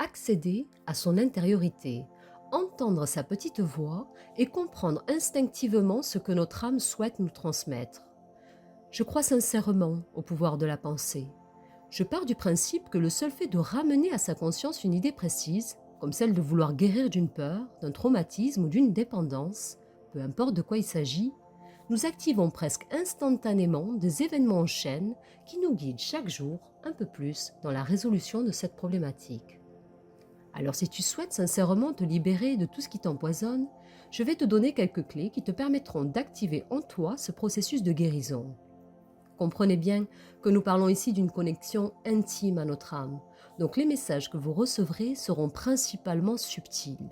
accéder à son intériorité, entendre sa petite voix et comprendre instinctivement ce que notre âme souhaite nous transmettre. Je crois sincèrement au pouvoir de la pensée. Je pars du principe que le seul fait de ramener à sa conscience une idée précise, comme celle de vouloir guérir d'une peur, d'un traumatisme ou d'une dépendance, peu importe de quoi il s'agit, nous activons presque instantanément des événements en chaîne qui nous guident chaque jour un peu plus dans la résolution de cette problématique. Alors si tu souhaites sincèrement te libérer de tout ce qui t'empoisonne, je vais te donner quelques clés qui te permettront d'activer en toi ce processus de guérison. Comprenez bien que nous parlons ici d'une connexion intime à notre âme, donc les messages que vous recevrez seront principalement subtils.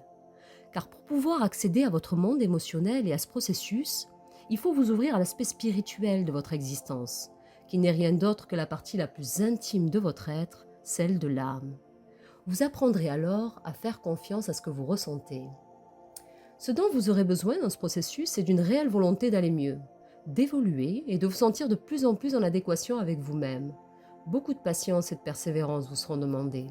Car pour pouvoir accéder à votre monde émotionnel et à ce processus, il faut vous ouvrir à l'aspect spirituel de votre existence, qui n'est rien d'autre que la partie la plus intime de votre être, celle de l'âme. Vous apprendrez alors à faire confiance à ce que vous ressentez. Ce dont vous aurez besoin dans ce processus, c'est d'une réelle volonté d'aller mieux, d'évoluer et de vous sentir de plus en plus en adéquation avec vous-même. Beaucoup de patience et de persévérance vous seront demandés.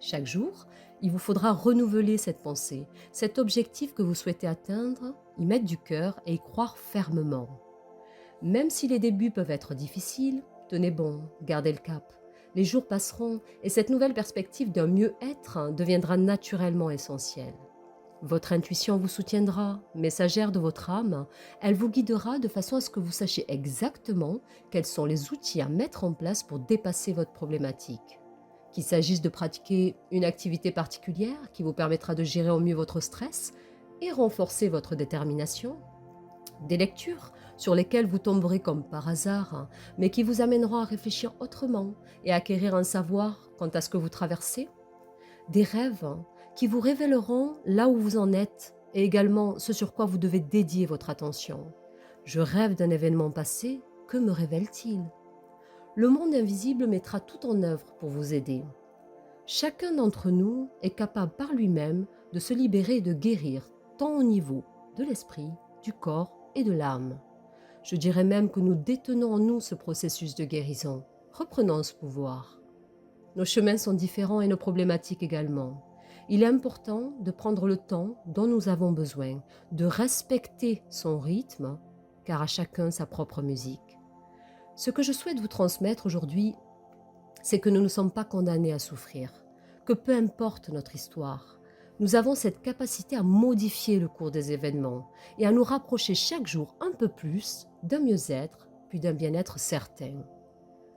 Chaque jour, il vous faudra renouveler cette pensée, cet objectif que vous souhaitez atteindre, y mettre du cœur et y croire fermement. Même si les débuts peuvent être difficiles, tenez bon, gardez le cap. Les jours passeront et cette nouvelle perspective d'un mieux-être deviendra naturellement essentielle. Votre intuition vous soutiendra, messagère de votre âme, elle vous guidera de façon à ce que vous sachiez exactement quels sont les outils à mettre en place pour dépasser votre problématique. Qu'il s'agisse de pratiquer une activité particulière qui vous permettra de gérer au mieux votre stress et renforcer votre détermination, des lectures sur lesquelles vous tomberez comme par hasard, mais qui vous amèneront à réfléchir autrement et à acquérir un savoir quant à ce que vous traversez, des rêves qui vous révéleront là où vous en êtes et également ce sur quoi vous devez dédier votre attention. Je rêve d'un événement passé, que me révèle-t-il? Le monde invisible mettra tout en œuvre pour vous aider. Chacun d'entre nous est capable par lui-même de se libérer et de guérir, tant au niveau de l'esprit, du corps et de l'âme. Je dirais même que nous détenons en nous ce processus de guérison. Reprenons ce pouvoir. Nos chemins sont différents et nos problématiques également. Il est important de prendre le temps dont nous avons besoin, de respecter son rythme, car à chacun sa propre musique. Ce que je souhaite vous transmettre aujourd'hui, c'est que nous ne sommes pas condamnés à souffrir, que peu importe notre histoire, nous avons cette capacité à modifier le cours des événements et à nous rapprocher chaque jour un peu plus d'un mieux-être, puis d'un bien-être certain.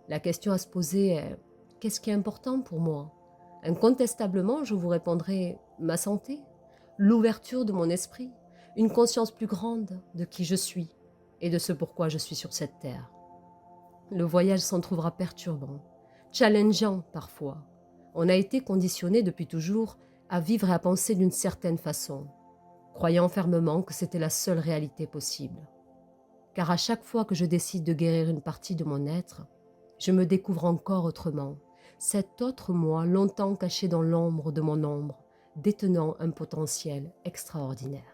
La question à se poser est: qu'est-ce qui est important pour moi? Incontestablement, je vous répondrai ma santé, l'ouverture de mon esprit, une conscience plus grande de qui je suis et de ce pourquoi je suis sur cette terre. Le voyage s'en trouvera perturbant, challengeant parfois. On a été conditionné depuis toujours à vivre et à penser d'une certaine façon, croyant fermement que c'était la seule réalité possible. Car à chaque fois que je décide de guérir une partie de mon être, je me découvre encore autrement, cet autre moi longtemps caché dans l'ombre de mon ombre, détenant un potentiel extraordinaire.